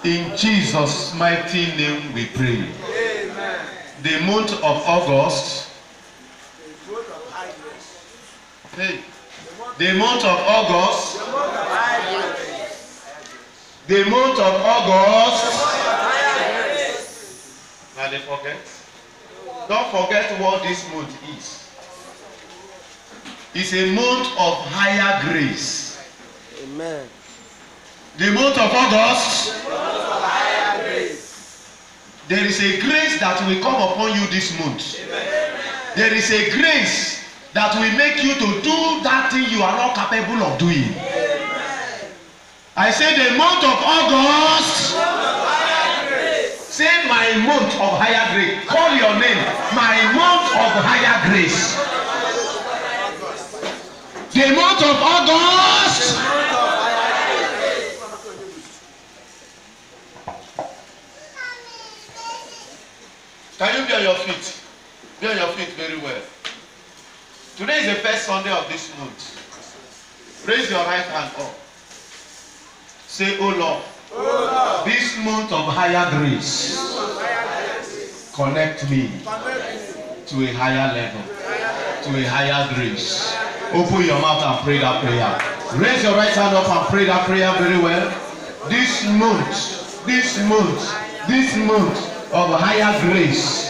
In Jesus' mighty name we pray. Amen. The month of August. Hey. The month of August. The month of August. Now they forget. Don't forget what this month is. It's a month of higher grace. Amen. The month of August. Higher grace. There is a grace that will come upon you this month. Amen. There is a grace that will make you to do that thing you are not capable of doing. Amen. I say the month of August. Say my month of higher grace. Call your name. My month of higher grace. The month of August. Can you be on your feet? Be on your feet very well. Today is the first Sunday of this month. Raise your right hand up. Say, oh Lord, this month of higher grace, connect me to a higher level, to a higher grace. Open your mouth and pray that prayer. Raise your right hand up and pray that prayer very well. This month of higher grace.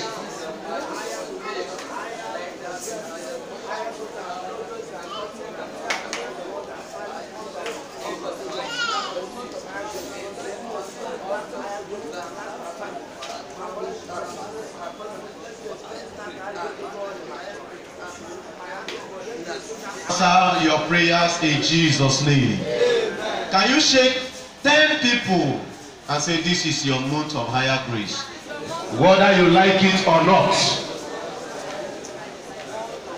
Answer your prayers in Jesus' name. Amen. Can you shake 10 people and say, this is your month of higher grace, whether you like it or not?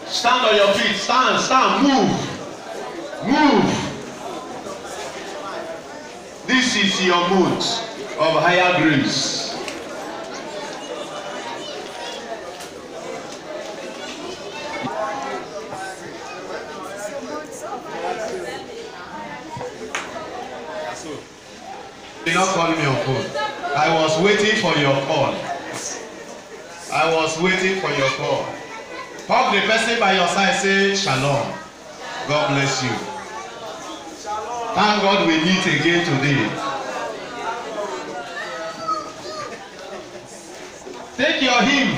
Stand on your feet. Stand, move. This is your month of higher grace. Did not call me on phone. I was waiting for your call. Hug the person by your side, say shalom. God bless you. Thank God we meet again today. Take your hymn.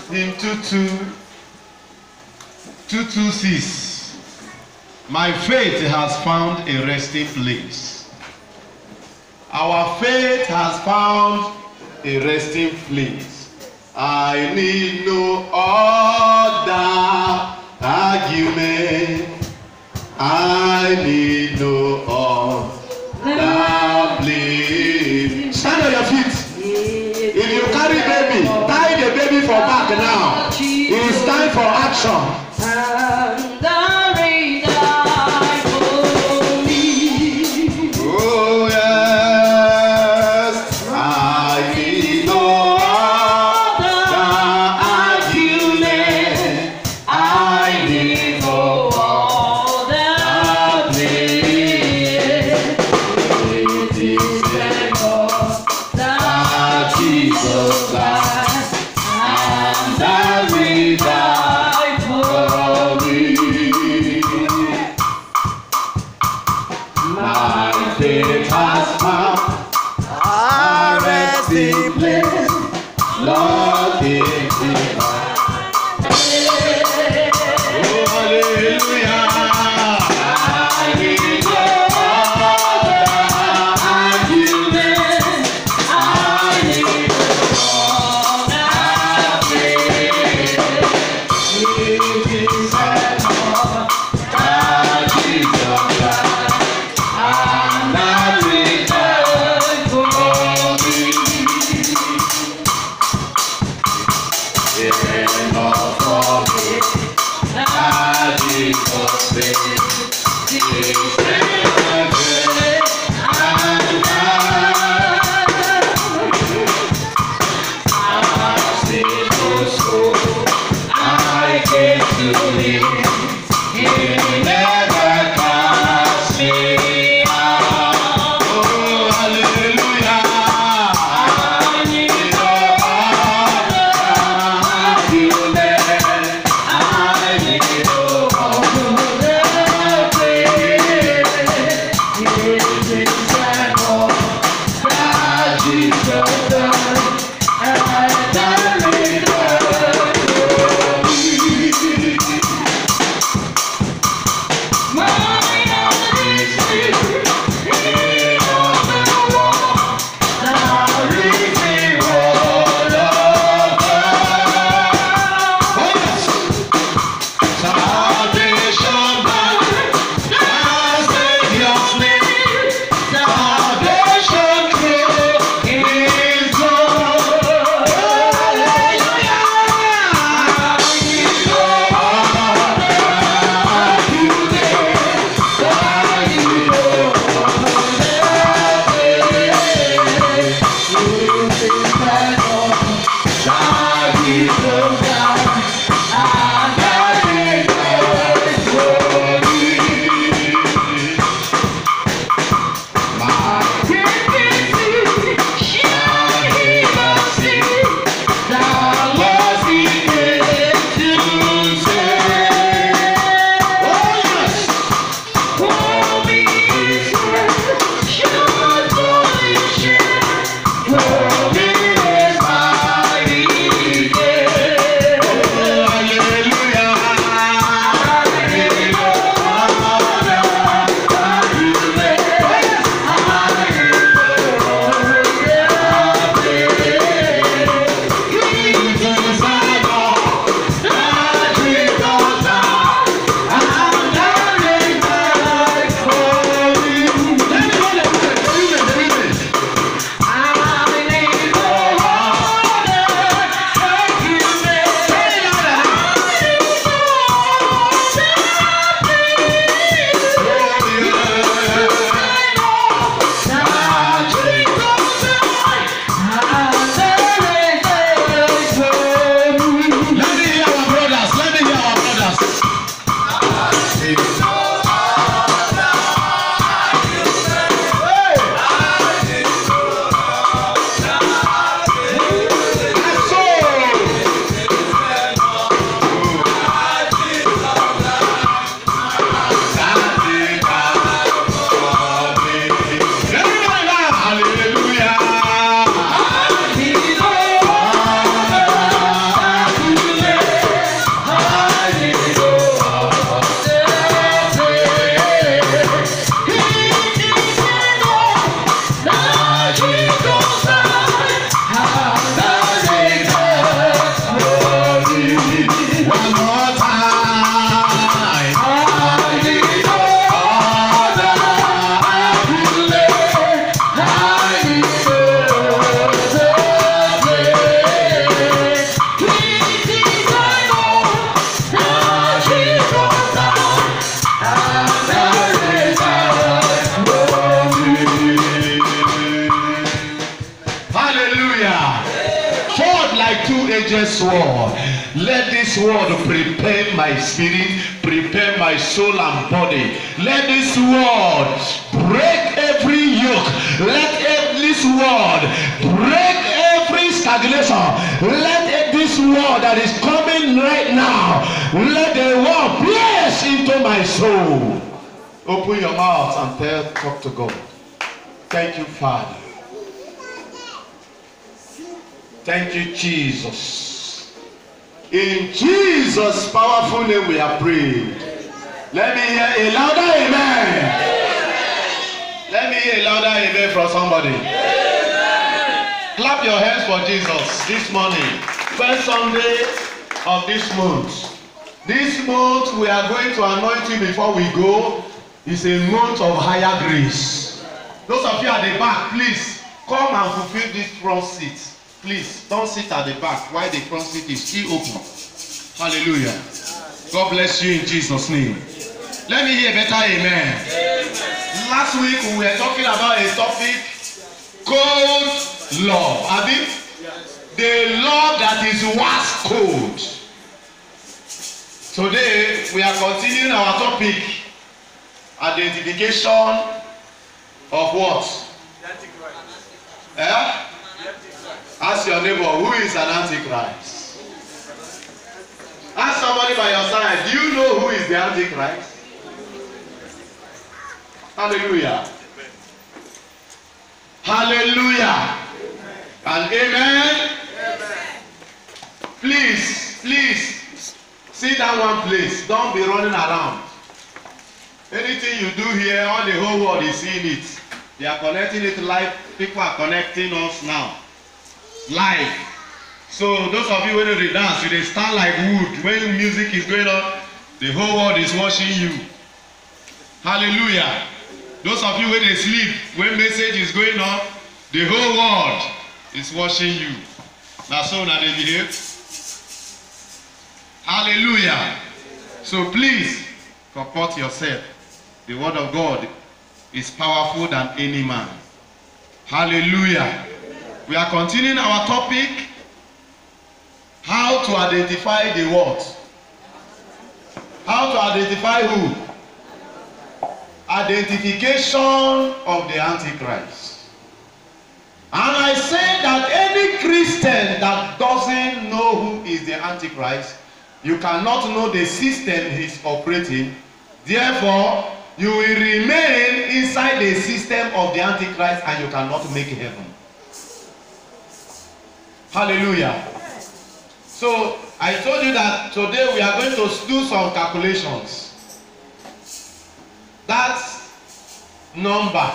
Hymn 226. My faith has found a resting place. Our faith has found a resting place. I need no other argument. I need no other plea. Stand on your feet. If you carry baby, tie the baby for back now. It's time for action. You never cast me out. this word. Let this word prepare my spirit, prepare my soul and body. Let this word break every yoke. Let this word break every stagnation. Let this word that is coming right now, let the word pierce into my soul. Open your mouth and talk to God. Thank you, Father. Thank you, Jesus. In Jesus' powerful name we have prayed. Let me hear a louder amen. Let me hear a louder amen from somebody. Clap your hands for Jesus this morning. First Sunday of this month. This month we are going to anoint you before we go. It's a month of higher grace. Those of you at the back, please come and fulfill this front seat. Please don't sit at the back while the front seat is still open. Hallelujah. God bless you in Jesus' name. Let me hear better amen. Last week we were talking about a topic called love. Have you? The love that is wax cold. Today we are continuing our topic, identification of what? Eh? Ask your neighbor, who is an antichrist? Ask somebody by your side, do you know who is the antichrist? Hallelujah. Hallelujah. And amen. Please, sit down one place. Don't be running around. Anything you do here, all the whole world is seeing it. They are connecting it live. People are connecting us now. Live. So those of you when they dance, they stand like wood. When music is going on, the whole world is watching you. Hallelujah. Those of you when they sleep, when message is going on, the whole world is watching you. Now so now they behave. Hallelujah. So please comport yourself. The word of God is powerful than any man. Hallelujah. We are continuing our topic, how to identify the what? How to identify who? Identification of the Antichrist. And I say that any Christian that doesn't know who is the Antichrist, you cannot know the system he's operating. Therefore, you will remain inside the system of the Antichrist and you cannot make heaven. Hallelujah. So I told you that today we are going to do some calculations. That's number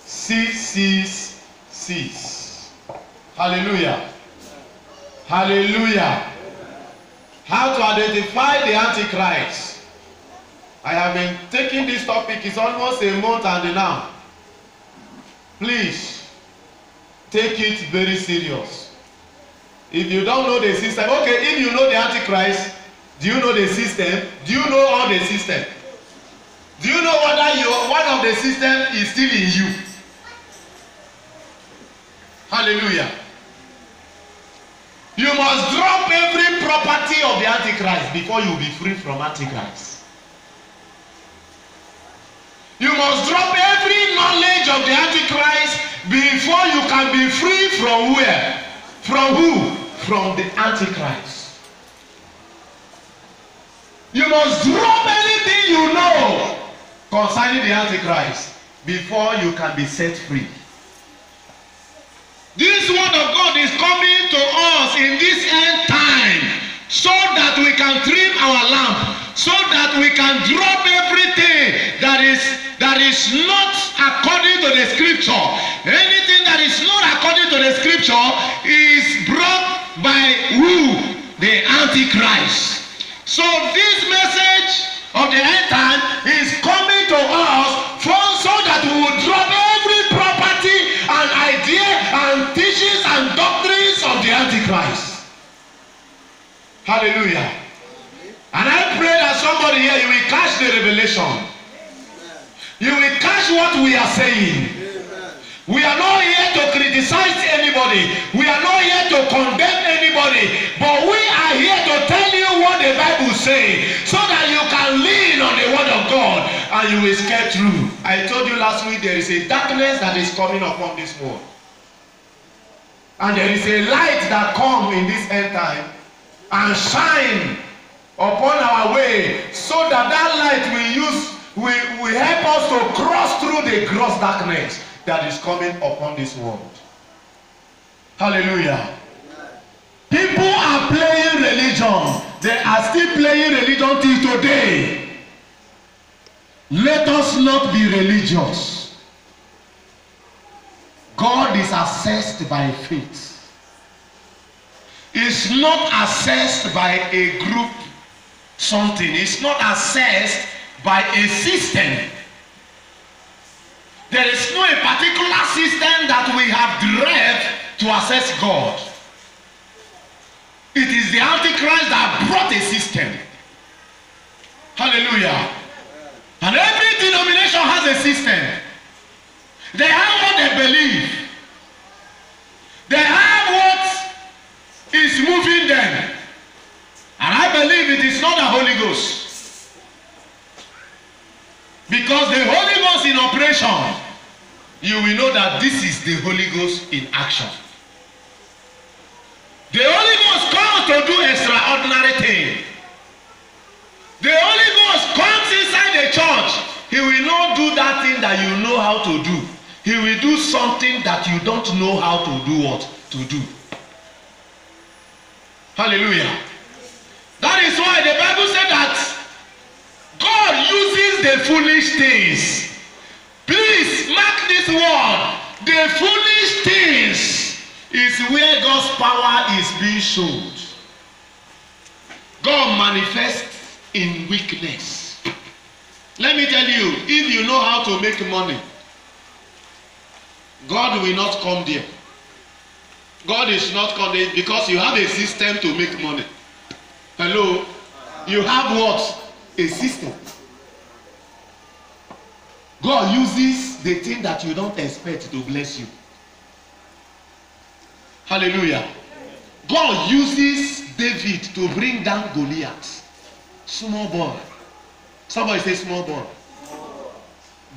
666. Hallelujah. Hallelujah. How to identify the Antichrist. I have been taking this topic, it's almost a month and now. Please take it very serious. If you don't know the system, okay, if you know the Antichrist, do you know the system? Do you know all the system? Do you know whether one of the system is still in you? Hallelujah. You must drop every property of the Antichrist before you will be free from Antichrist. You must drop every knowledge of the Antichrist before you can be free from where? From who? From the Antichrist. You must drop anything you know concerning the Antichrist before you can be set free. This word of God is coming to us in this end time so that we can trim our lamp, so that we can drop everything that is not according to the scripture. Anything that is not according to the scripture is brought by who? The Antichrist. So this message of the end time is coming to us so that we will drop every property and idea and teachings and doctrines of the Antichrist. Hallelujah. And I pray that somebody here, you will catch the revelation. You will catch what we are saying. We are not here to criticize anybody. We are not here to condemn anybody. But we the Bible says, so that you can lean on the word of God and you will escape through. I told you last week there is a darkness that is coming upon this world. And there is a light that comes in this end time and shine upon our way, so that that light will help us to cross through the gross darkness that is coming upon this world. Hallelujah. People are playing religion. They are still playing religion till today. Let us not be religious. God is assessed by faith. It's not assessed by a group something. It's not assessed by a system. There is no a particular system that we have derived to assess God. It is the Antichrist that brought a system. Hallelujah. And every denomination has a system. They have what they believe. They have what is moving them. And I believe it is not the Holy Ghost. Because the Holy Ghost in operation, you will know that this is the Holy Ghost in action. The Holy Ghost comes to do extraordinary things. The Holy Ghost comes inside the church. He will not do that thing that you know how to do. He will do something that you don't know how to do what to do. Hallelujah. That is why the Bible said that God uses the foolish things. Please mark this word. The foolish things is where God's power is being shown. God manifests in weakness. Let me tell you, if you know how to make money, God will not come there. God is not coming because you have a system to make money. Hello? You have what? A system. God uses the thing that you don't expect to bless you. Hallelujah. God uses David to bring down Goliath. Small boy. Somebody say small boy.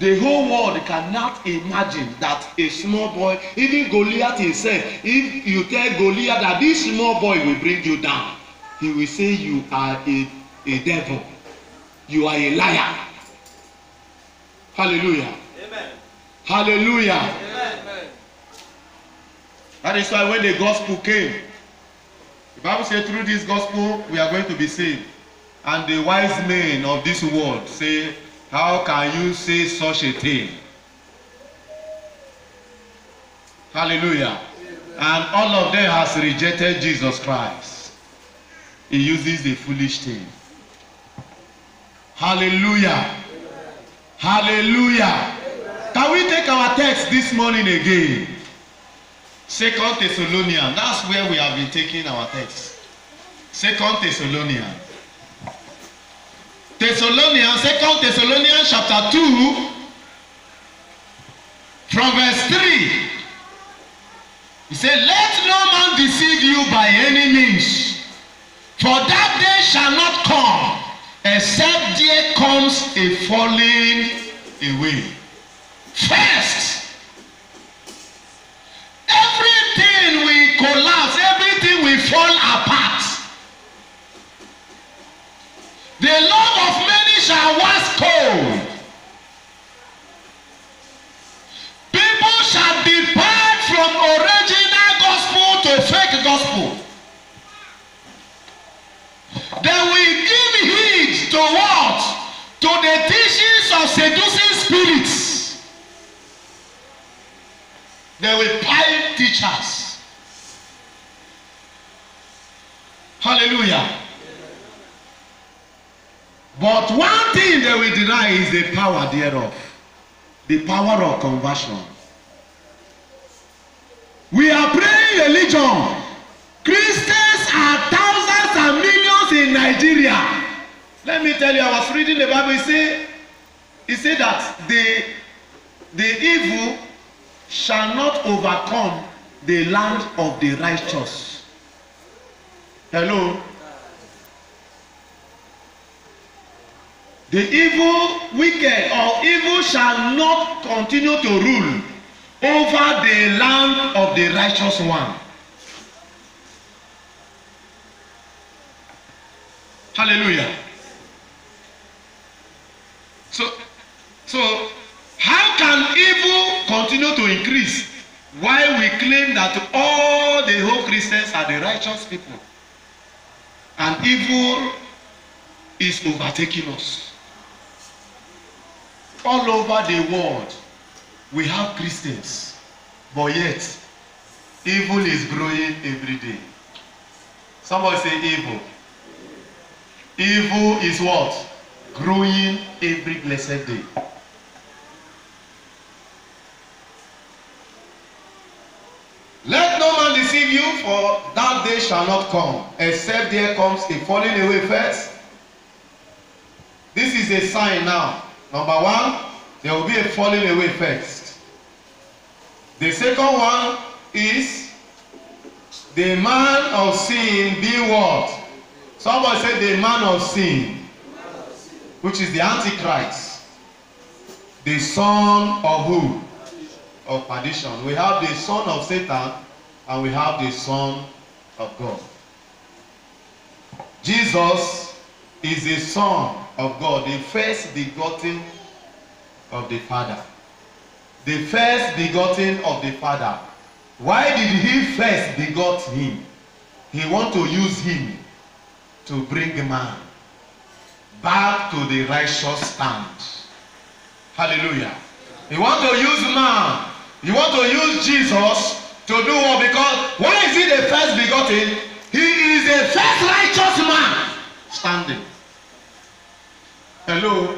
The whole world cannot imagine that a small boy, even Goliath himself, if you tell Goliath that this small boy will bring you down, he will say you are a devil. You are a liar. Hallelujah. Amen. Hallelujah. Amen. That is why when the gospel came, the Bible said through this gospel we are going to be saved. And the wise men of this world say, how can you say such a thing? Hallelujah. And all of them has rejected Jesus Christ. He uses the foolish thing. Hallelujah. Hallelujah. Can we take our text this morning again? 2 Thessalonians. That's where we have been taking our text. 2 Thessalonians. 2 Thessalonians chapter 2 from verse 3. He said, let no man deceive you by any means, for that day shall not come, except there comes a falling away. First, everything will collapse, everything will fall apart. The love of many shall wax cold. People shall depart from original gospel to fake gospel. They will give heed to what? To the teachings of seducing spirits. They will pile teachers. Hallelujah. But one thing they will deny is the power thereof. The power of conversion. We are praying religion. Christians are thousands and millions in Nigeria. Let me tell you, I was reading the Bible. It said that the evil shall not overcome the land of the righteous. Hello? The evil, wicked, or evil shall not continue to rule over the land of the righteous one. Hallelujah. So how can evil continue to increase while we claim that all the whole Christians are the righteous people and evil is overtaking us? All over the world we have Christians, but yet evil is growing every day. Somebody say evil. Evil is what? Growing every blessed day. Let no man deceive you, for that day shall not come, except there comes a falling away first. This is a sign now. Number one, there will be a falling away first. The second one is the man of sin be what? Somebody said the man of sin, which is the Antichrist, the son of who? Of perdition. We have the son of Satan and we have the son of God. Jesus is the son of God, the first begotten of the Father. The first begotten of the Father. Why did he first begot him? He want to use him to bring man back to the righteous stand. Hallelujah. He want to use man. He want to use Jesus to do what? Because why is he the first begotten? He is the first righteous man standing. Hello.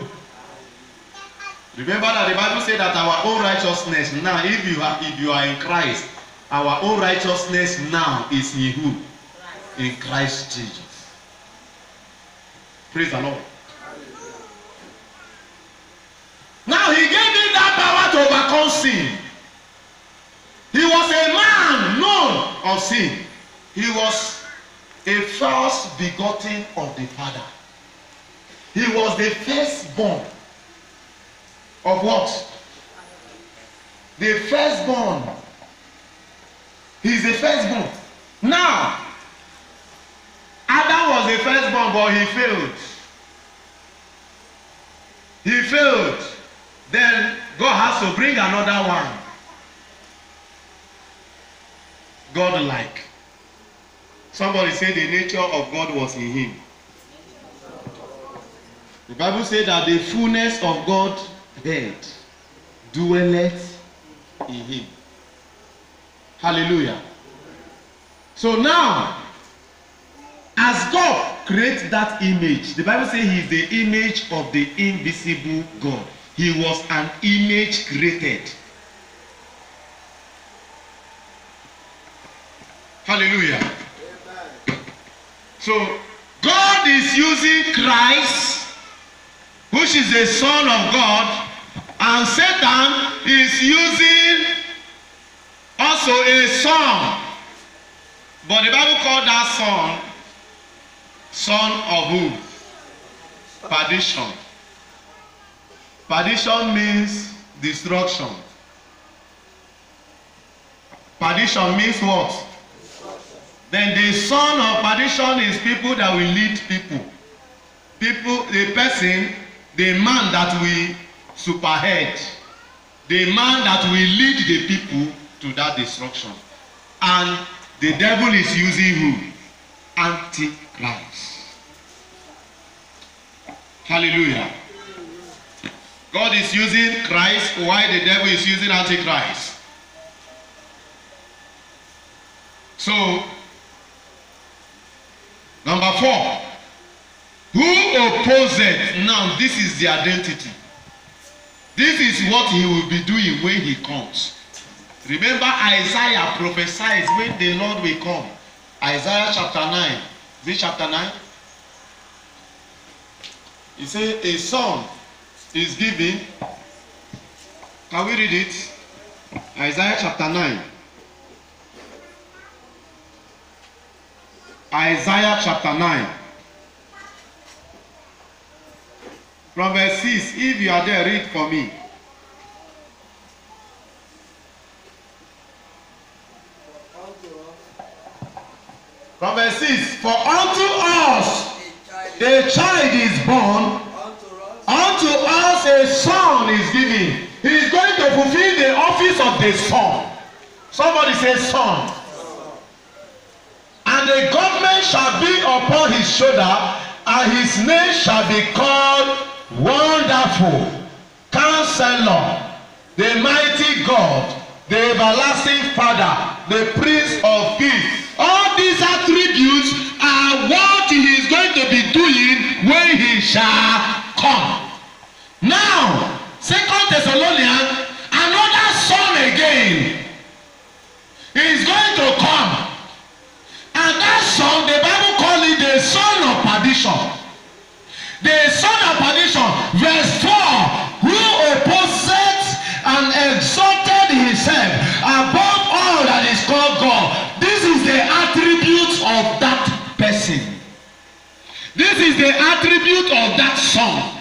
Remember that the Bible said that our own righteousness now, if you are in Christ, our own righteousness now is in who? In Christ Jesus. Praise the Lord. Now he gave me that power to overcome sin. He was a man known of sin. He was a first begotten of the Father. He was the firstborn of what? The firstborn. He is the firstborn. Now, Adam was the firstborn, but he failed. He failed. Then God has to bring another one. God-like. Somebody say the nature of God was in him. The Bible says that the fullness of God head dwelleth in him. Hallelujah. So now, as God creates that image, the Bible says he is the image of the invisible God. He was an image created. Hallelujah. So God is using Christ, which is the Son of God, and Satan is using also a son. But the Bible called that son of who? Perdition. Perdition means destruction. Perdition means what? Then the son of perdition is people that will lead people. People, the person, the man that will superhead. The man that will lead the people to that destruction. And the devil is using who? Antichrist. Hallelujah. God is using Christ while the devil is using Antichrist. So, number 4. Who opposeth? Now, this is the identity. This is what he will be doing when he comes. Remember, Isaiah prophesies when the Lord will come. Isaiah chapter 9. Is it chapter 9? He said, a son is given. Can we read it? Isaiah chapter 9. Isaiah chapter 9. From verse 6, if you are there, read for me. From verse 6, for unto us a child is born, unto us a son is given. He is going to fulfill the office of the son. Somebody say son. And the government shall be upon his shoulder, and his name shall be called Wonderful, Counselor, the Mighty God, the Everlasting Father, the Prince of Peace. All these attributes are what he is going to be doing when he shall come. Now, 2 Thessalonians, another son again is going to come. And that son, the Bible calls it the son of perdition. The son of perdition, verse 4, who opposed and exalted himself above all that is called God. This is the attribute of that person. This is the attribute of that son.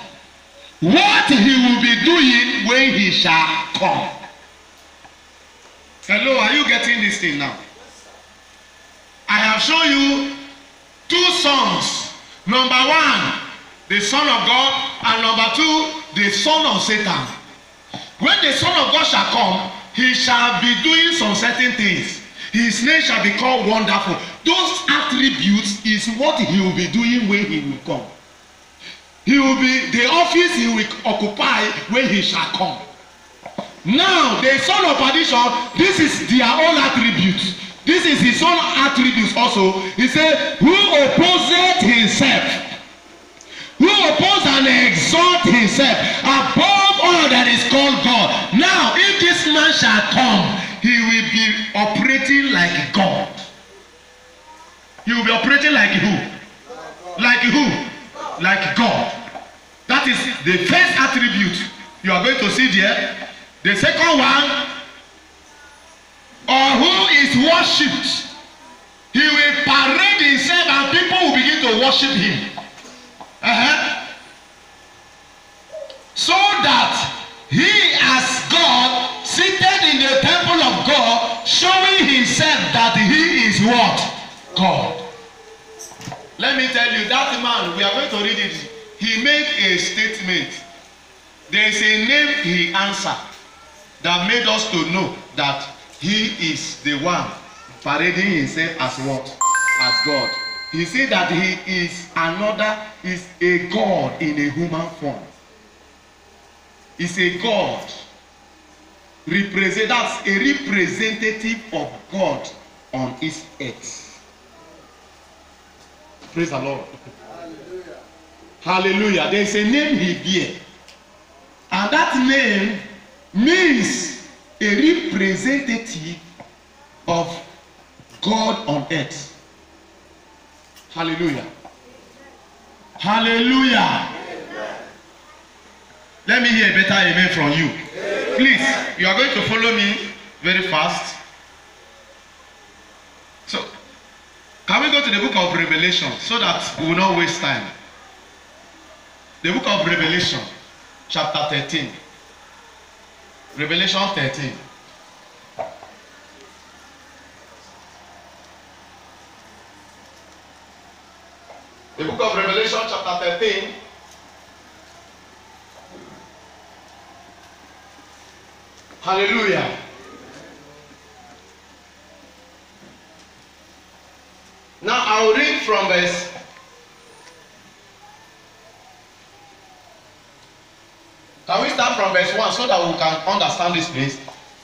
What he will be doing when he shall come. Hello, are you getting this thing now? I have shown you two sons. Number one, the Son of God, and number two, the son of Satan. When the Son of God shall come, he shall be doing some certain things. His name shall be called Wonderful. Those attributes is what he will be doing when he will come. He will be the office he will occupy when he shall come. Now, the son of perdition, this is their own attributes. This is his own attributes also. He said, who opposes himself, who opposes and exalts himself above all that is called God. Now, if this man shall come, he will be operating like God. He will be operating like who? Like who? Like God. That is the first attribute you are going to see there. The second one, or who is worshipped. He will parade himself and people will begin to worship him. So that he as God seated in the temple of God, showing himself that he is what? God. Let me tell you, that man, we are going to read it. He made a statement. There is a name he answered that made us to know that he is the one parading himself as what? As God. He said that he is is a God in a human form. Is a God. That's a representative of God on his earth. Praise the Lord. Hallelujah. Hallelujah. There is a name he bears. And that name means a representative of God on earth. Hallelujah. Hallelujah. Amen. Let me hear a better amen from you. Amen. Please, you are going to follow me very fast. So, can we go to the book of Revelation so that we will not waste time? The book of Revelation, chapter 13. Revelation 13. The book of Revelation chapter 13. Hallelujah. Now I'll read from verse. Can we start from verse 1 so that we can understand this place?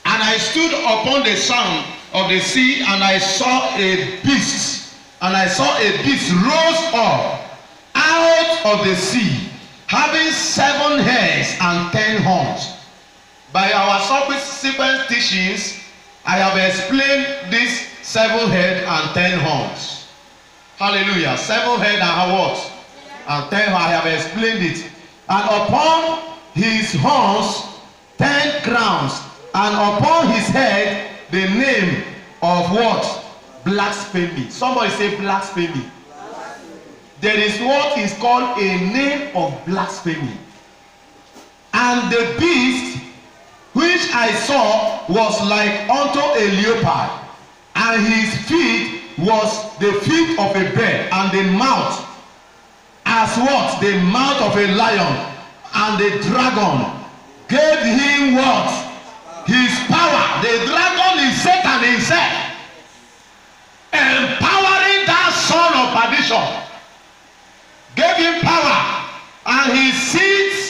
And I stood upon the sound of the sea, and I saw a beast. And I saw a beast rose up out of the sea, having 7 heads and 10 horns. By our subsequent teachings, I have explained this 7 heads and 10 horns. Hallelujah. 7 heads and what? And 10 horns. I have explained it. And upon his horns 10 crowns, and upon his head the name of what? Blasphemy. Somebody say blasphemy. There is what is called a name of blasphemy. And the beast which I saw was like unto a leopard, and his feet was the feet of a bear, and the mouth as what? The mouth of a lion. And the dragon gave him what? His power. The dragon is Satan himself, empowering that son of perdition. Gave him power, and he sits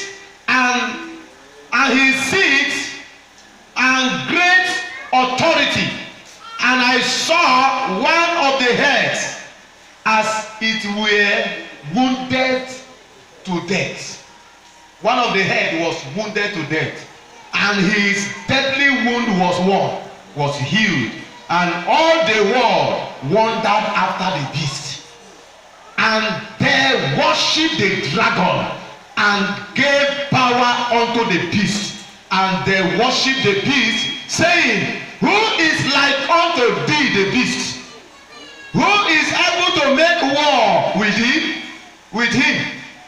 and great authority. And I saw one of the heads as it were wounded to death. One of the head was wounded to death, and his deadly wound was what? Was healed. And all the world wondered after the beast, and they worshipped the dragon, and gave power unto the beast. And they worshipped the beast, saying, Who is like unto thee, the beast? Who is able to make war with him?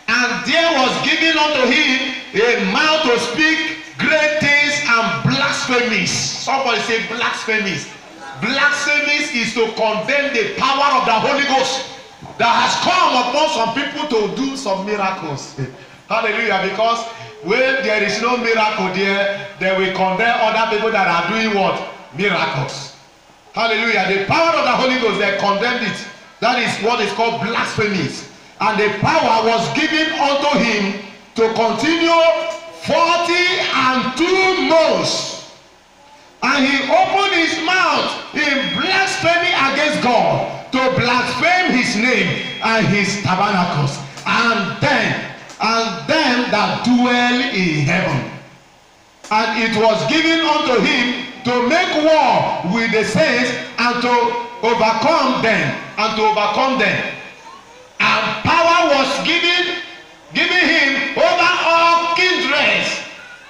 And there was given unto him a mouth to speak great things and blasphemies. Somebody say blasphemies. Blasphemies is to condemn the power of the Holy Ghost that has come upon some people to do some miracles. Hallelujah. Because when there is no miracle there, they will condemn other people that are doing what? Miracles. Hallelujah. The power of the Holy Ghost, they condemned it. That is what is called blasphemies. And the power was given unto him to continue 42 months. And he opened his mouth in blasphemy against God, to blaspheme his name and his tabernacles, and them that dwell in heaven. And it was given unto him to make war with the saints, and to overcome them. And power was given him over all kindreds,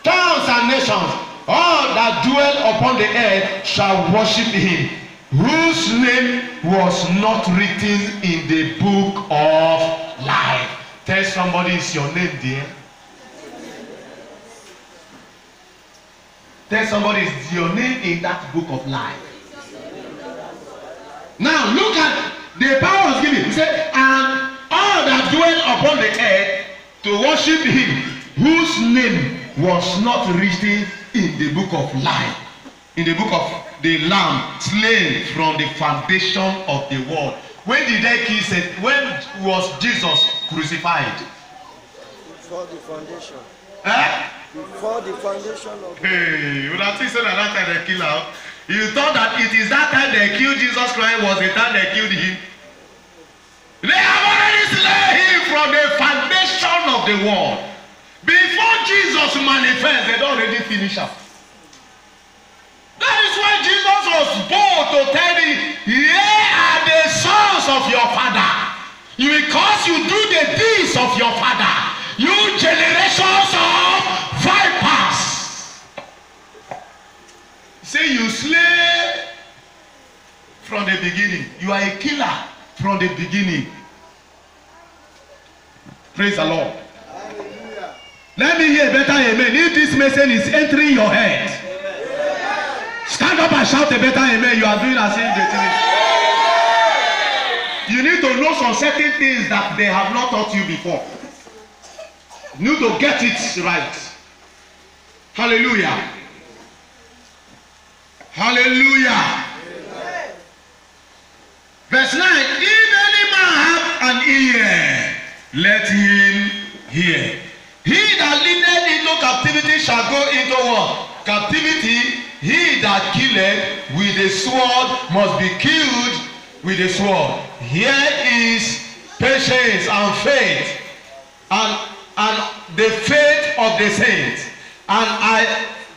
tongues, and nations. All that dwell upon the earth shall worship him, whose name was not written in the book of life. Tell somebody, it's your name there. Tell somebody, it's your name in that book of life. Now look at the power was given. He said, and all that dwell upon the earth to worship him, whose name was not written in the book of life, in the book of the Lamb, slain from the foundation of the world. When did they kill Satan? When was Jesus crucified? Before the foundation. Before the foundation of the world. Hey, you would have seen that time they kill out. You thought that it is that time they killed Jesus Christ was the time they killed him. They have already slain him from the foundation of the world. Before Jesus manifests, they don't already finish up. That is why Jesus was bold to tell me, ye are the sons of your father. Because you do the deeds of your father. You generations of vipers. Say you slay from the beginning. You are a killer from the beginning. Praise the Lord. Hallelujah. Let me hear better amen. If this message is entering your head, stand up and shout a better amen. You are doing as if the thing. You need to know some certain things that they have not taught you before. You need to get it right. Hallelujah. Hallelujah. Amen. Verse 9. If any man have an ear, let him hear. He that leadeth into captivity shall go into what? Captivity. He that killeth with the sword must be killed with the sword. Here is patience and faith, and the faith of the saints. And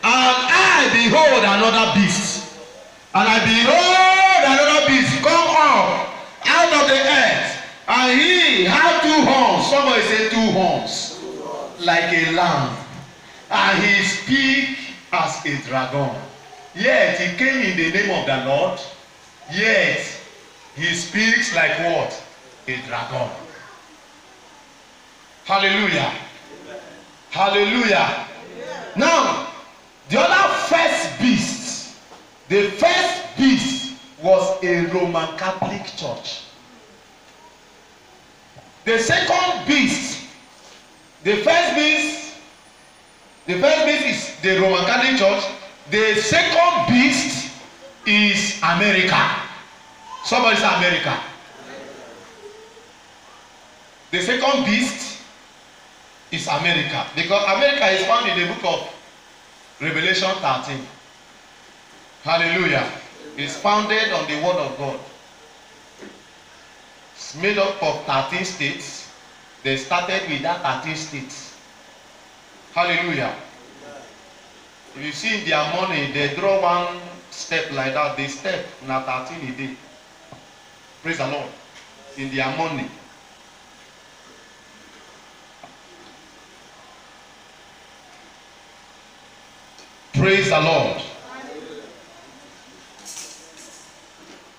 I behold another beast, and I behold another beast come up out of the earth, and he had 2 horns. Somebody say 2 horns, like a lamb, and he speak as a dragon. Yet he came in the name of the Lord, yet he speaks like what? A dragon. Hallelujah. Hallelujah. Now, the other first beast, the first beast was a Roman Catholic church. The second beast, the first beast is the Roman Catholic Church. The second beast is America. Somebody say America. The second beast is America, because America is found in the book of Revelation 13. Hallelujah. It's founded on the word of God. It's made up of 13 states. They started with that 13 states. Hallelujah. If you see in their money, they draw one step like that. They step now 13 a day. Praise the Lord. In their money. Praise the Lord.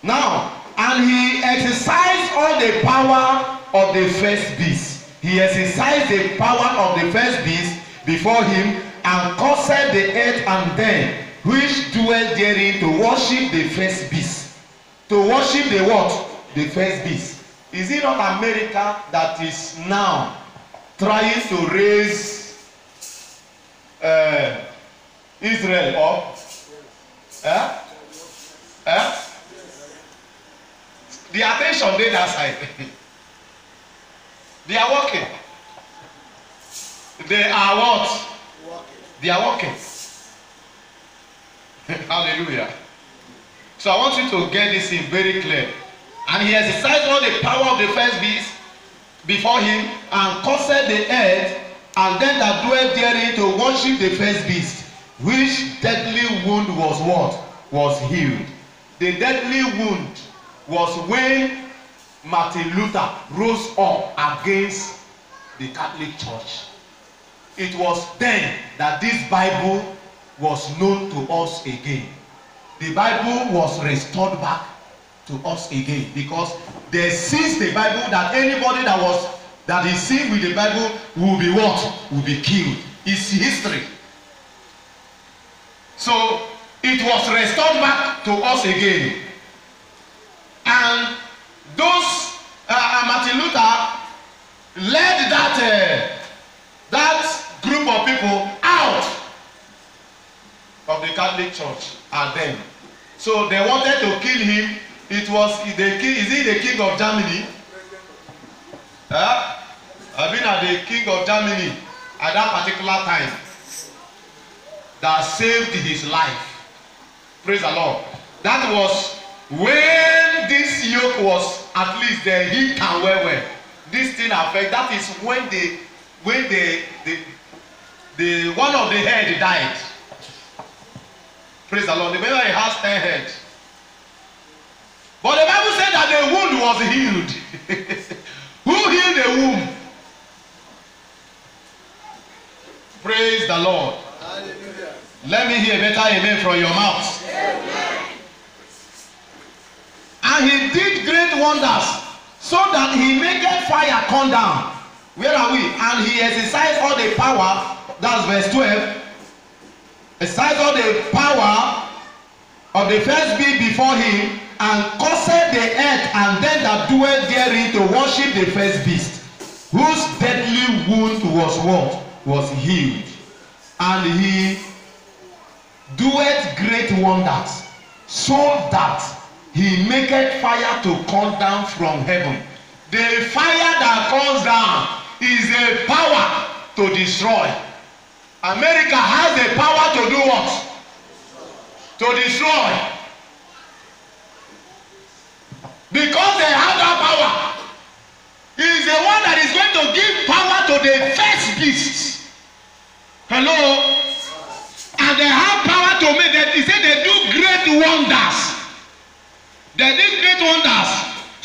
Now, and he exercised all the power of the first beast. He exercised the power of the first beast before him, and caused the earth and them which dwell therein to worship the first beast. To worship the what? The first beast. Is it not America that is now trying to raise Israel up? The attention dey that side. They are working. They are what? They are working. Hallelujah. So I want you to get this in very clear. And he exercised all the power of the first beast before him, and caused the earth and them that dwell therein to worship the first beast, which deadly wound was what? Was healed. The deadly wound was when Martin Luther rose up against the Catholic Church. It was then that this Bible was known to us again. The Bible was restored back to us again, because they seized the Bible that anybody that is seen with the Bible will be what? Will be killed. It's history. So it was restored back to us again. And those Martin Luther led that group of people out of the Catholic Church and them. So they wanted to kill him. It was is he the king of Germany? I've been at the king of Germany at that particular time that saved his life. Praise the Lord. That was when this yoke was at least the heat and well. This thing affect. That is when the one of the head died. Praise the Lord. Remember, he has 10 heads. But the Bible said that the wound was healed. Who healed the wound? Praise the Lord. Hallelujah. Let me hear better amen from your mouth. Amen. And he did great wonders, so that he maketh fire come down. Where are we? And he exercised all the power. That's verse 12. Exercised all the power of the first beast before him, and caused the earth and them that dwell therein to worship the first beast, whose deadly wound was what? Was healed. And he doeth great wonders, so that he maketh fire to come down from heaven. The fire that comes down is a power to destroy. America has the power to do what? To destroy. Because they have that power. He is the one that is going to give power to the first beast. Hello? And they have power to make that. He said they do great wonders. They did great wonders,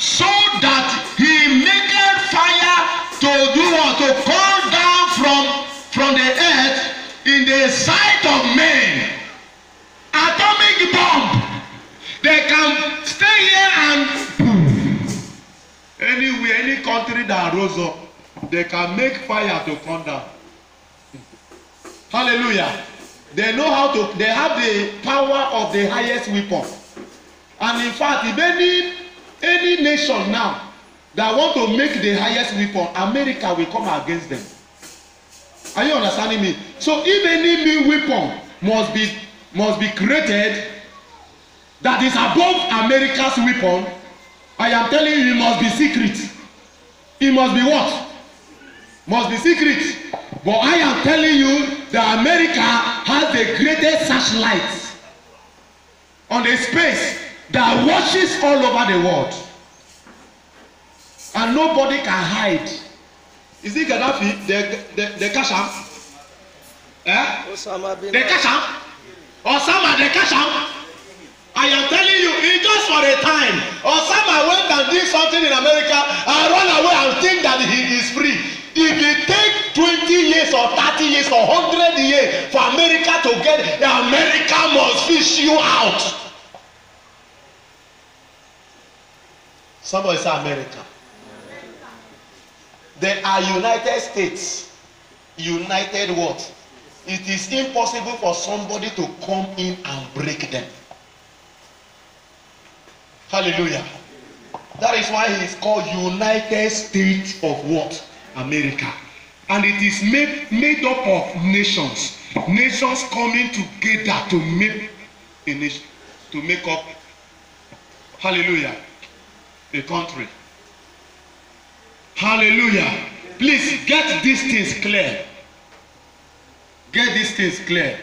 so that he maketh fire to do what? To come down from the earth in the sight of men. Atomic bomb. They can stay here and anywhere, any country that rose up, they can make fire to come down. Hallelujah. They know how to, they have the power of the highest weapon. And in fact, if any nation now that want to make the highest weapon, America will come against them. Are you understanding me? So if any new weapon must be created that is above America's weapon, I am telling you, it must be secret. It must be what? Must be secret. But I am telling you that America has the greatest searchlight on the space that watches all over the world. And nobody can hide. Is it Gaddafi? The Kasham? Eh? Osama bin The Kasham? Osama the Kasham? I am telling you, it's just for a time. Osama went and did something in America and run away and think that he is free. If it take 20 years or 30 years or 100 years for America to get, America must fish you out. Somebody say America. They are United States. United what? It is impossible for somebody to come in and break them. Hallelujah. That is why he is called United States of what? America. And it is made up of nations. Nations coming together to make a nation, to make up, hallelujah, a country. Hallelujah. Please get these things clear. Get these things clear.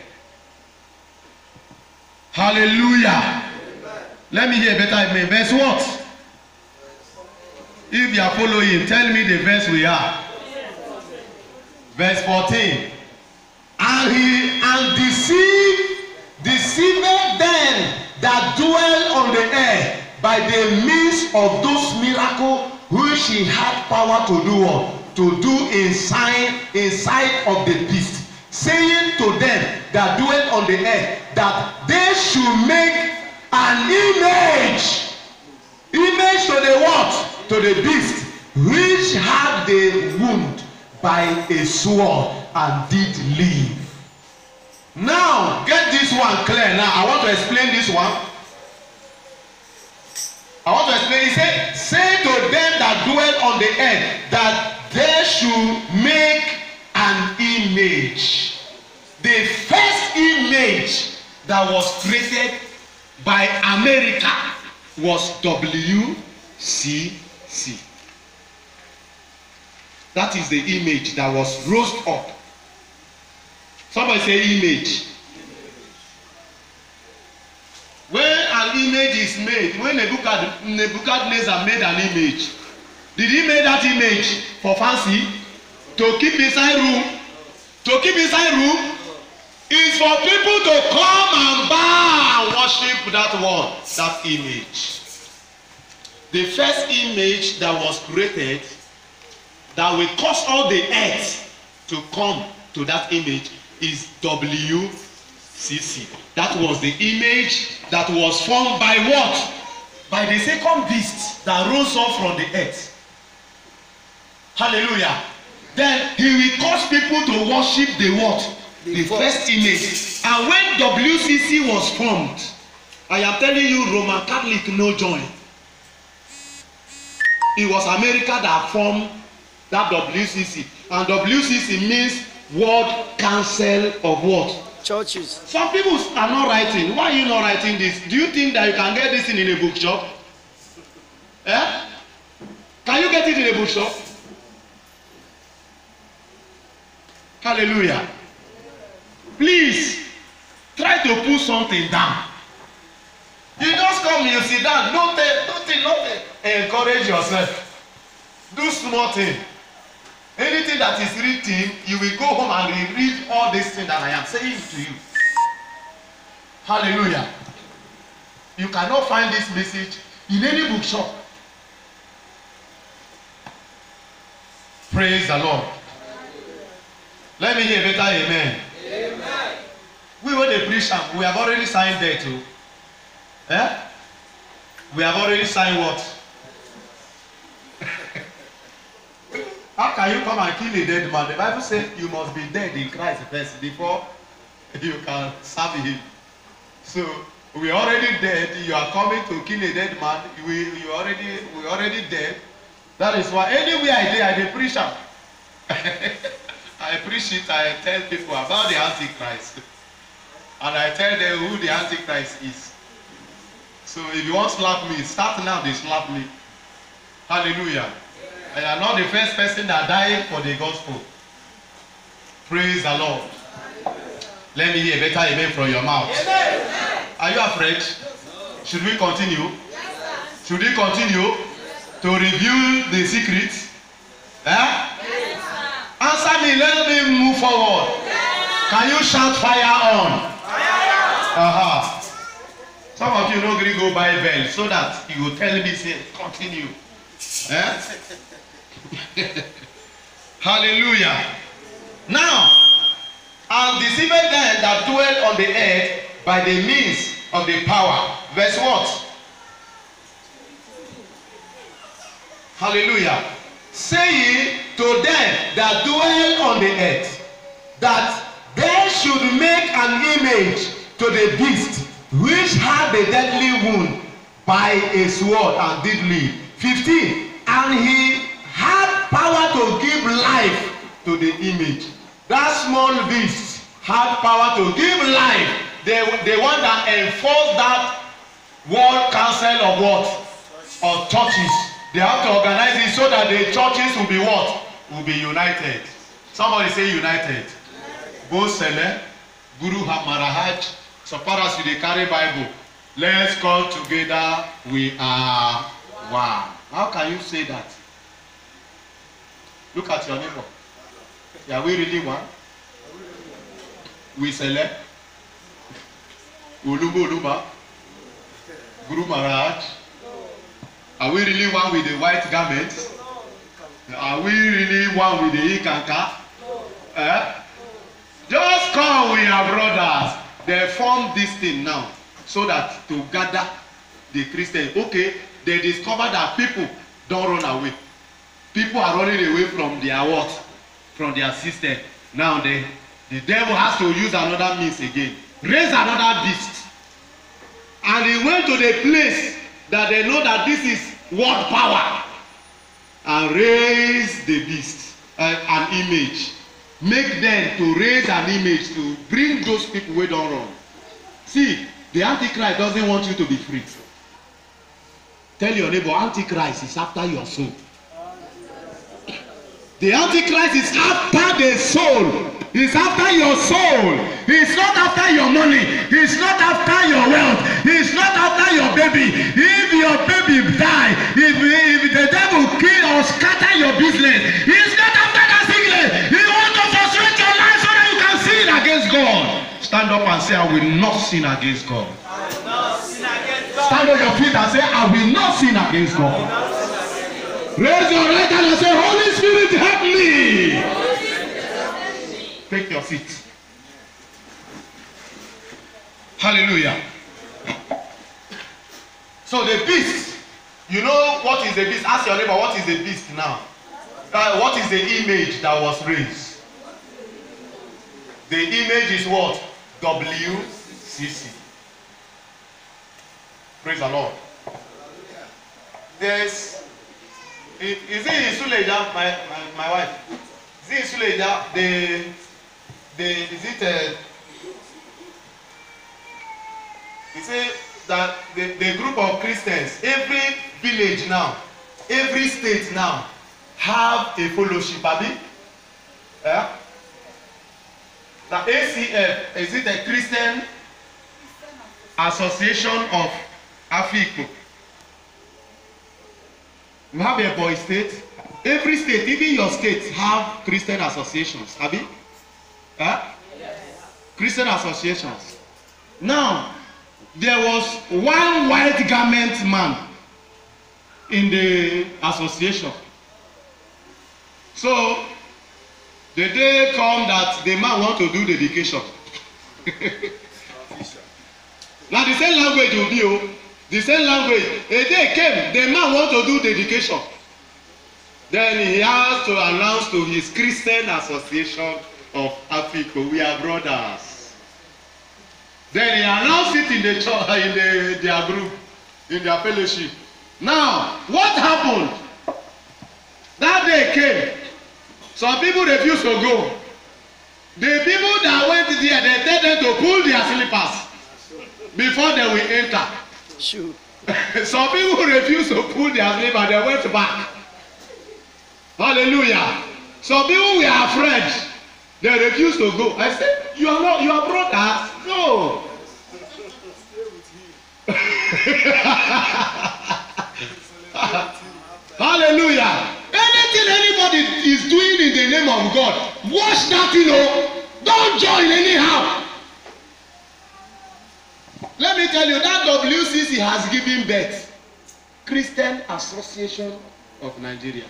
Hallelujah. Let me hear better amen. Verse what? If you are following, tell me the verse we are. Verse 14. And deceived them that dwell on the earth by the means of those miracles which he had power to do what? To do in sight of the beast, saying to them that dwell on the earth that they should make an image to the what? To the beast, which had the wound by a sword and did live. Now get this one clear. Now I want to explain this one. I want to explain. He said, say to them that dwell on the earth that they should make an image. The first image that was created by America was WCC. That is the image that was rose up. Somebody say image. When an image is made, when Nebuchadnezzar made an image, did he make that image for fancy? To keep inside room? To keep inside room? Is for people to come and bow and worship that one, that image. The first image that was created that will cause all the earth to come to that image is WCC. That was the image that was formed by what? By the second beast that rose up from the earth. Hallelujah. Then he will cause people to worship the what? The first image. And when WCC was formed, I am telling you, Roman Catholic no join. It was America that formed that WCC. And WCC means World Council of what? Churches. Some people are not writing. Why are you not writing this? Do you think that you can get this in a bookshop? Eh? Can you get it in a bookshop? Hallelujah. Please try to put something down. You just come, you sit down, nothing. Encourage yourself. Do small thing. Anything that is written, you will go home and read all these things that I am saying to you. Hallelujah. You cannot find this message in any bookshop. Praise the Lord. Let me hear better amen. Amen. We were the preacher. We have already signed there too. Eh? We have already signed what? How can you come and kill a dead man? The Bible says you must be dead in Christ first before you can serve him. So we already dead. You are coming to kill a dead man. We already dead. That is why anywhere I dey preach am. I preach it. I tell people about the Antichrist, and I tell them who the Antichrist is. So if you want to slap me, start now. They slap me. Hallelujah. I am not the first person that died for the gospel. Praise the Lord. Let me hear better amen from your mouth. Amen. Are you afraid? Should we continue? Yes, should we continue to review the secrets? Yes, answer me. Let me move forward. Yes. Can you shout fire on? Fire. Some of you no gree go buy bell so that you will tell me say continue. Eh? Hallelujah. Now, and deceived them that dwell on the earth by the means of the power. Verse what? Hallelujah. Saying to them that dwell on the earth that they should make an image to the beast which had the deadly wound by a sword and did live. 15. And he had power to give life to the image. That small beast had power to give life. They want to enforce that world council of what? Of churches. They have to organize it so that the churches will be what? Will be united. Somebody say united. Both Sele, Guru Maharaj, so far as you carry Bible, let's come together, we are one. How can you say that? Look at your neighbor. Are we really one? We select Ulubu Uluba, Guru Maharaj. Are we really one with the white garments? Are we really one with the Ikanka? Just come, we are brothers. They form this thing now so that to gather the Christians. Okay, they discover that people don't run away. People are running away from their what? From their system. Now the devil has to use another means again. Raise another beast. And he went to the place that they know that this is what power. And raise the beast, an image. Make them to raise an image to bring those people who don't run. See, the Antichrist doesn't want you to be free. Tell your neighbor, Antichrist is after your soul. The Antichrist is after the soul. He's after your soul. He's not after your money. He's not after your wealth. He's not after your baby. If your baby die, if the devil kill or scatter your business, he's not after that sickness. He wants to frustrate your life so that you can sin against God. Stand up and say, I will not sin against God. I will not sin against God. Stand on your feet and say, I will not sin against God. Raise your right hand and say, Holy Spirit, help me. Take your seat. Hallelujah. So the beast, you know what is the beast? Ask your neighbor, what is the beast now? What is the image that was raised? The image is what? WCC. Praise the Lord. There's is it in Suleja, my wife? Is it in Suleja? Is it that the group of Christians, every village now, every state now, have a fellowship, abi? Yeah? The ACF, is it a Christian Association of Africa? You have a boy state. Every state, even your states, have Christian associations. Abi? Huh? Yes. Christian associations. Now, there was one white garment man in the association. So, the day come that the man want to do dedication. Now the same language will be the same language. A day came, the man want to do dedication. Then he has to announce to his Christian Association of Africa, we are brothers. Then he announced it in the church, in their group, in their fellowship. Now, what happened? That day came. Some people refused to go. The people that went there, they tell them to pull their slippers before they will enter. Shoot. Some people refused to pull their slippers, they went back. Hallelujah. Some people were afraid. They refused to go. I said, you are not, you are brothers. No. Hallelujah. Anything anybody is doing in the name of God, watch that, you know. Don't join anyhow. Let me tell you, that WCC has given birth. Christian Association of Nigeria.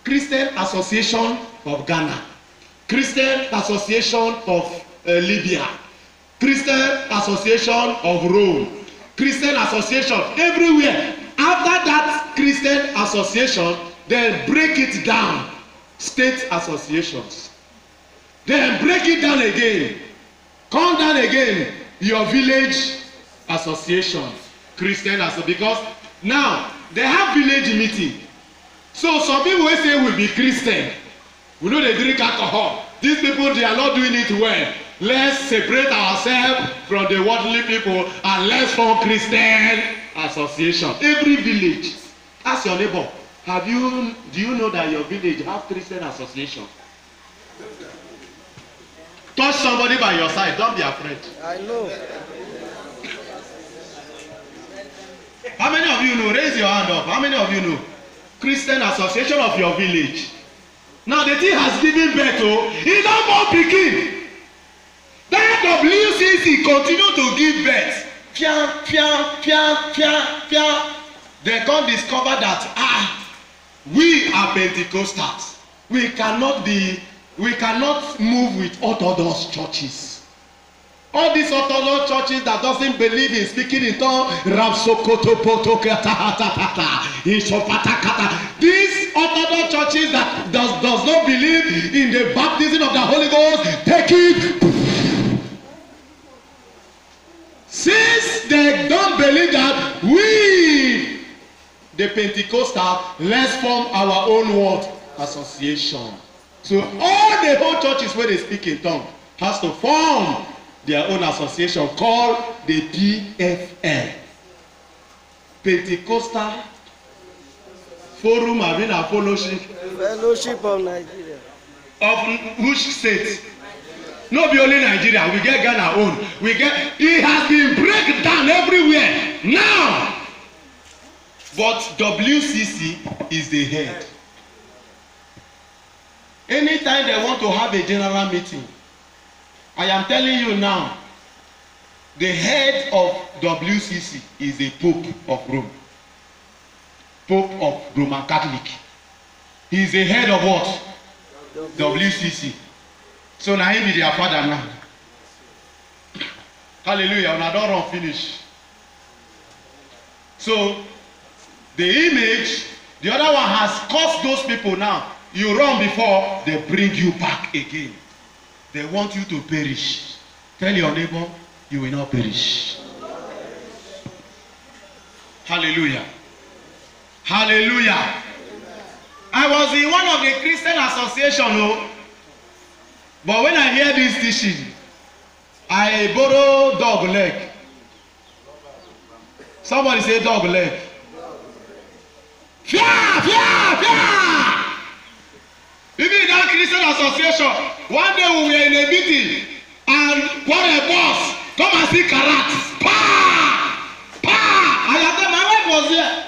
Christian Association of Ghana. Christian Association of Libya. Christian Association of Rome. Christian Association everywhere. After that Christian Association, they break it down. State associations. Then break it down again. Come down again. Your village association. Christian association. Because now they have village meeting. So some people will say we be Christian. We know they drink alcohol. These people, they are not doing it well. Let's separate ourselves from the worldly people and let's form Christian association. Every village. Ask your neighbor, do you know that your village have Christian association? Touch somebody by your side. Don't be afraid. I know. How many of you know? Raise your hand up. How many of you know? Christian association of your village. Now the thing has given birth to, he don't born pikin. That WCC continue to give birth. They can't discover that we are Pentecostals. We cannot move with Orthodox churches. All these Orthodox churches that doesn't believe in speaking in tongues, these Orthodox churches that does not believe in the baptism of the Holy Ghost, take it. Since they don't believe that, we, the Pentecostal, let's form our own word association. So all the whole churches where they speak in tongues has to form their own association called the PFL. Pentecostal Forum having a fellowship. Fellowship of Nigeria. Of which state? No, be only Nigeria. We get Ghana own. It has been break down everywhere now. But WCC is the head. Anytime they want to have a general meeting, I am telling you now, the head of WCC is the Pope of Rome. Pope of Roman Catholic. He is the head of what? WCC. So now he be their father now. Hallelujah. When I don't run finish. So the image, the other one has caused those people now. You run before, they bring you back again. They want you to perish. Tell your neighbor, you will not perish. Hallelujah. Hallelujah. I was in one of the Christian association, but when I hear this teaching, I borrow dog leg. Somebody say dog leg. Fia, fia, fia. Even in that Christian association, one day we were in a meeting and what a boss come and see karate. Pa! Pa! I said, my wife was there.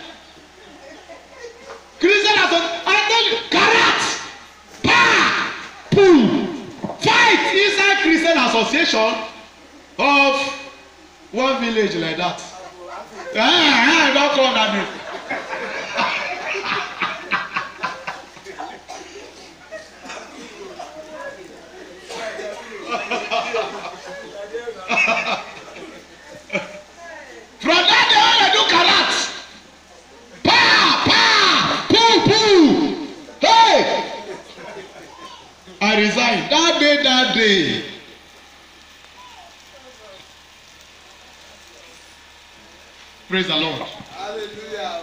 Christian association, I tell you, karate. Pa! Boom! Fight inside Christian association of one village like that. Don't call that name. From that day on, I do karate. Pa, pa, poo, poo. resign. That day. Praise the Lord. Hallelujah.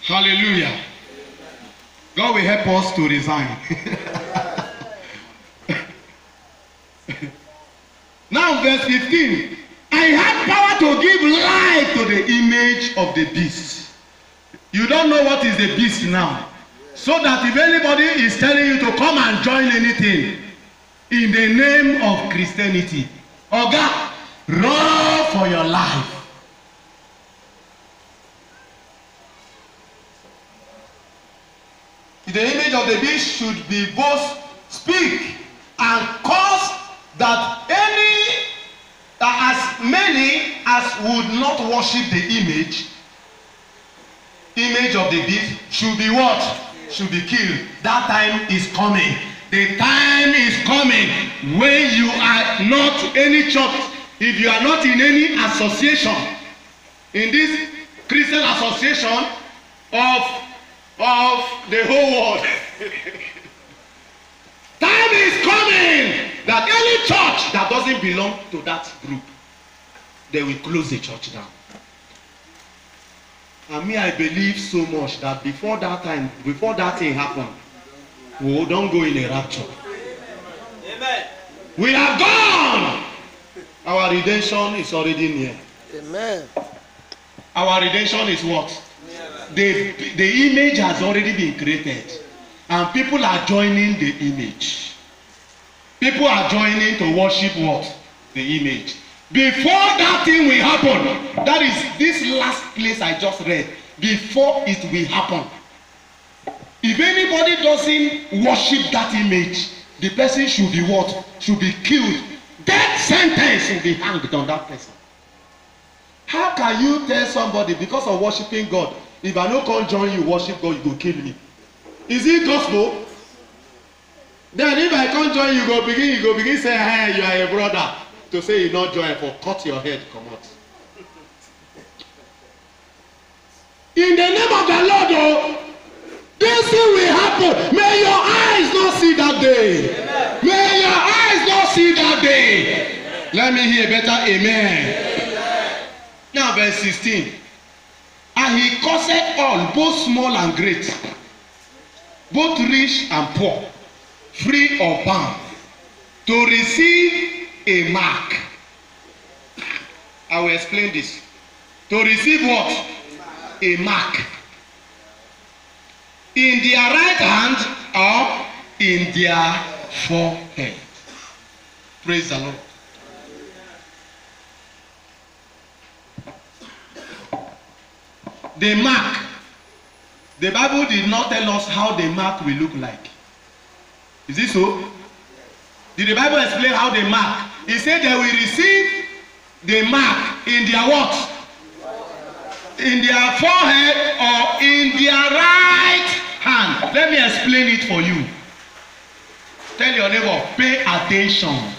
Hallelujah. God will help us to resign. Now verse 15. I have power to give life to the image of the beast. You don't know what is the beast now. So that if anybody is telling you to come and join anything in the name of Christianity, Oga, run for your life. The image of the beast should be both speak and cause that as many as would not worship the image of the beast should be what? Should be killed. That time is coming. The time is coming when you are not any church, if you are not in any association, in this Christian association of the whole world. Time is coming that any church that doesn't belong to that group, they will close the church down. And me, I believe so much that before that time, before that thing happen, we don't go in a rapture. Amen. We are gone. Our redemption is already near. Amen. Our redemption is what? The image has already been created. And people are joining the image. People are joining to worship what? The image. Before that thing will happen, that is this last place I just read, before it will happen. If anybody doesn't worship that image, the person should be what? Should be killed. Death sentence will be hanged on that person. How can you tell somebody because of worshiping God, if I no come join you worship God, you go kill me? Is it gospel? Then if I come join you, go begin say, hey, you are a brother. To say you not join, for cut your head, come out. In the name of the Lord, oh, this thing will happen. May your eyes not see that day. Amen. May your eyes not see that day. Amen. Let me hear better amen. Amen. Now verse 16. And he caused all, both small and great, both rich and poor, free or bound, to receive a mark. I will explain this. To receive what? A mark. In their right hand or in their forehead. Praise the Lord. The mark. The Bible did not tell us how the mark will look like. Is it so? Did the Bible explain how the mark? He said they will receive the mark in their what? In their forehead or in their right hand. Let me explain it for you. Tell your neighbor, pay attention.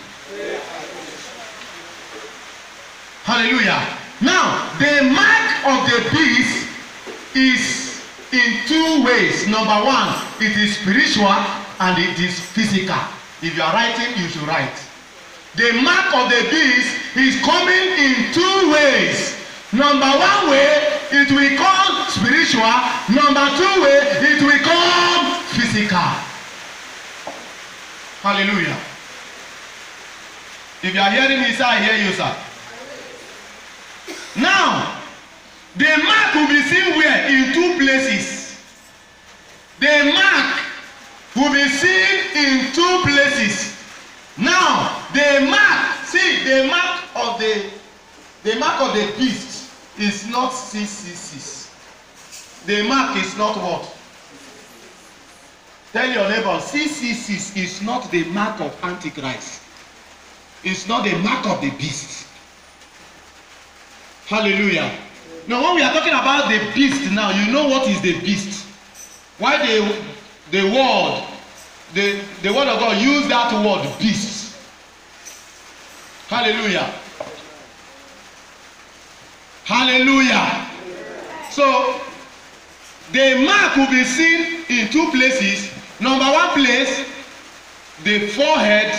Hallelujah. Now, the mark of the beast is in two ways. Number one, it is spiritual and it is physical. If you are writing, you should write. The mark of the beast is coming in two ways. Number one way, it will come spiritual. Number two way, it will come physical. Hallelujah. If you are hearing me, sir, I hear you, sir. Now, the mark will be seen where? In two places. The mark will be seen in two places. Now, the mark, see, the mark of the beast is not 666. The mark is not what? Tell your neighbor, 666 is not the mark of Antichrist. It's not the mark of the beast. Hallelujah. Now, when we are talking about the beast now, you know what is the beast. Why the word of God use that word beast. Hallelujah. Hallelujah. So the mark will be seen in two places. Number one place, the forehead.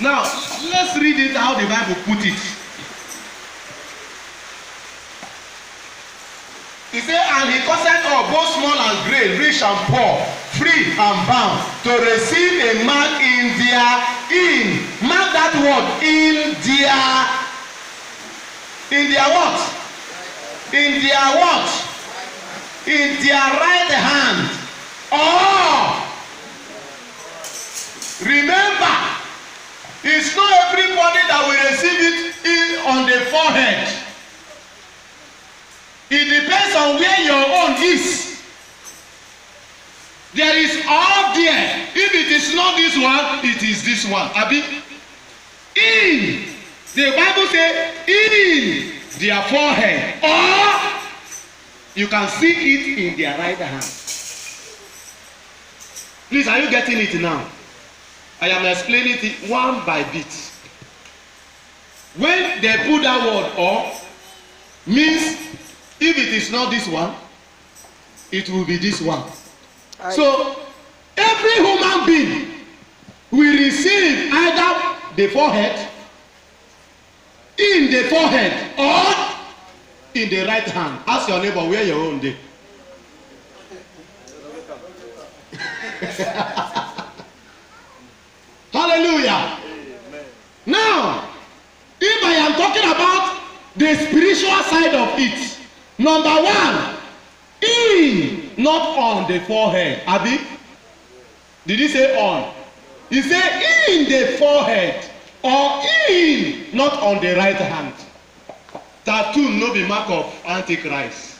Now, let's read it how the Bible put it. He said, and he caused all, both small and great, rich and poor, free and bound, to receive a mark in their mark that word, in their what? In their what? In their right hand. Oh! Remember, it's not everybody that will receive it on the forehead. It depends on where your own is. There is all there. If it is not this one, it is this one. Abi? In. The Bible says, in their forehead. Or you can see it in their right hand. Please, are you getting it now? I am explaining it one by bit. When they put that word or, means if it is not this one, it will be this one. So every human being will receive either the forehead, in the forehead, or in the right hand. Ask your neighbor where your own day. Hallelujah. Amen. Now, if I am talking about the spiritual side of it, number one, in, not on the forehead. Abi? Did he say on? He said in the forehead, or in, not on the right hand. Tattoo no be mark of Antichrist.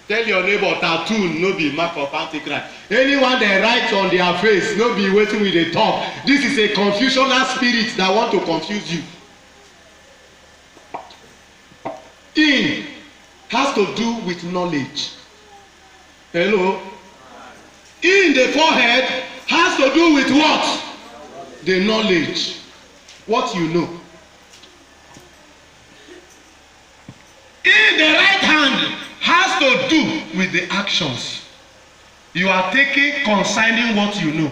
Tell your neighbor, tattoo no be mark of Antichrist. Anyone that writes on their face, no be waiting with the talk. This is a confusional spirit that want to confuse you. In has to do with knowledge. Hello? In the forehead has to do with what? The knowledge. What you know. In the right hand has to do with the actions you are taking concerning what you know.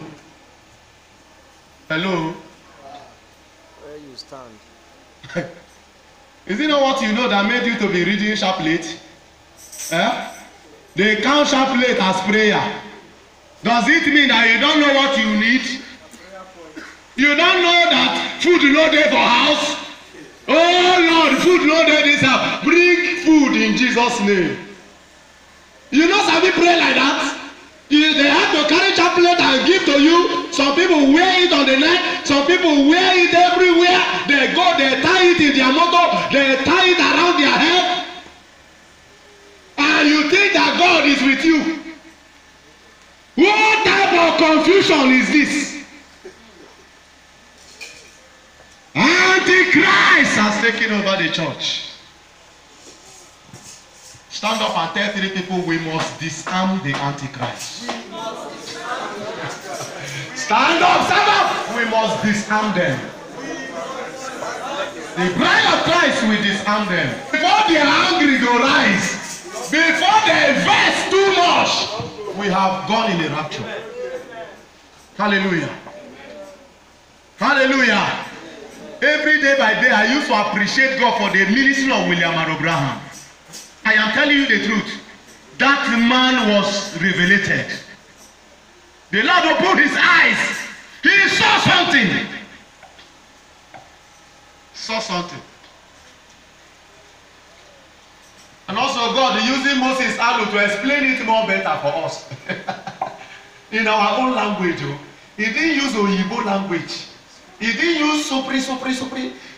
Hello? Where you stand. Is it not what you know that made you to be reading chaplet? Eh? They count chaplet as prayer. Does it mean that you don't know what you need? You don't know that food no dey for house? Oh Lord, food no dey this house. Bring food in Jesus' name. You know sabi pray like that? They have to carry chaplet and give to you. Some people wear it on the neck. Some people wear it everywhere. They go, they tie it in their motor. They tie it around their head. And you think that God is with you. What type of confusion is this? Antichrist has taken over the church. Stand up and tell 3 people we must disarm the Antichrist. Stand up, we must disarm them. The bride of Christ will disarm them. Before they are angry, they rise. Before they vex too much, we have gone in the rapture. Hallelujah. Hallelujah. Every day by day, I used to appreciate God for the ministry of William Abraham. I am telling you the truth. That man was revelated. The Lord opened his eyes. He saw something. Saw something. And also God using Moses to explain it more better for us. In our own language. He didn't use Oyibo language. He didn't use supri.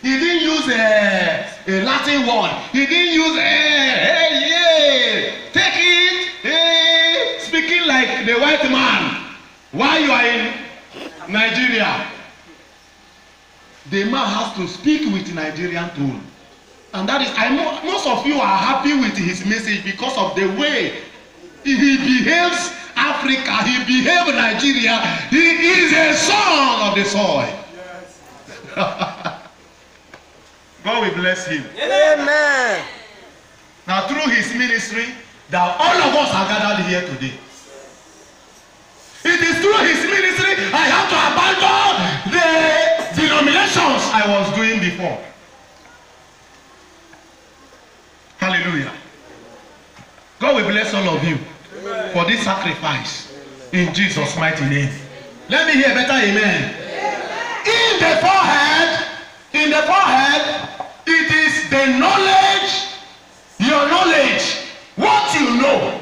He didn't use a Latin word. He didn't use take it, speaking like the white man. While you are in Nigeria, the man has to speak with Nigerian tone. And that is, I know most of you are happy with his message because of the way he behaves Africa, he behaves Nigeria. He is a son of the soil. God will bless him. Amen. Now through his ministry, that all of us are gathered here today. operations I was doing before. Hallelujah. God will bless all of you for this sacrifice in Jesus' mighty name. Let me hear better amen. In the forehead, it is the knowledge, your knowledge, what you know.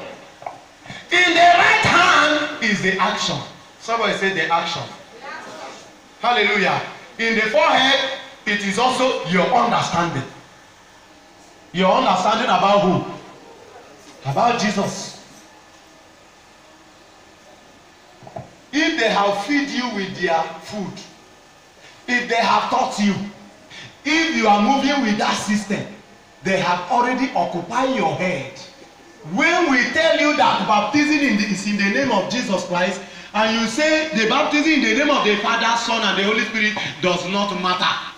In the right hand is the action. Somebody say the action. Hallelujah. In the forehead, it is also your understanding. Your understanding about who? About Jesus. If they have fed you with their food, if they have taught you, if you are moving with that system, they have already occupied your head. When we tell you that baptism is in the name of Jesus Christ, and you say the baptism in the name of the Father, Son, and the Holy Spirit does not matter,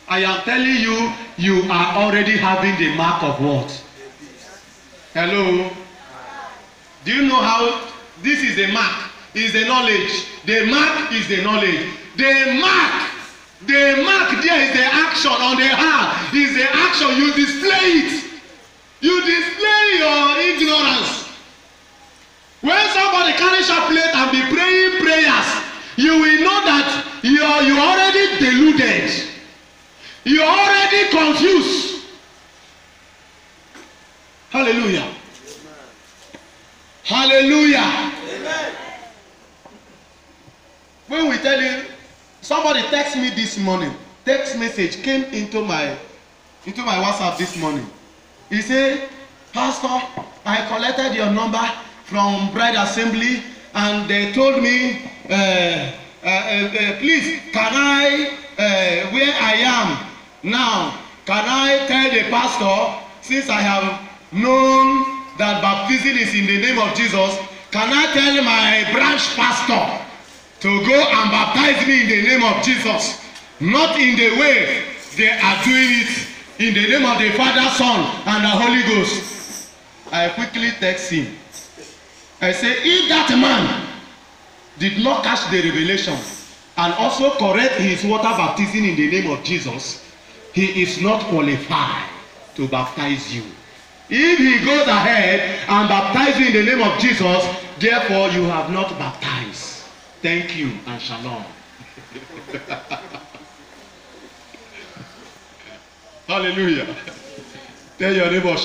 I am telling you, you are already having the mark of what? Hello? Do you know how this is the mark? Is the knowledge. The mark is the knowledge. The mark there is the action on the heart. Is the action. You display it. You display your ignorance. When somebody carries a plate and be praying prayers, you will know that you already deluded. You are already confused. Hallelujah. Hallelujah. Amen. When we tell you, somebody text me this morning, text message came into my WhatsApp this morning. He said, Pastor, I collected your number from Bride Assembly and they told me, please, can I, where I am now, can I tell the pastor, since I have known that baptism is in the name of Jesus, can I tell my branch pastor to go and baptize me in the name of Jesus, not in the way they are doing it, in the name of the Father, Son, and the Holy Ghost? I quickly text him. I say, if that man did not catch the revelation and also correct his water baptism in the name of Jesus, he is not qualified to baptize you. If he goes ahead and baptizes you in the name of Jesus, therefore you have not baptized. Thank you and shalom. Hallelujah. Tell your neighbor,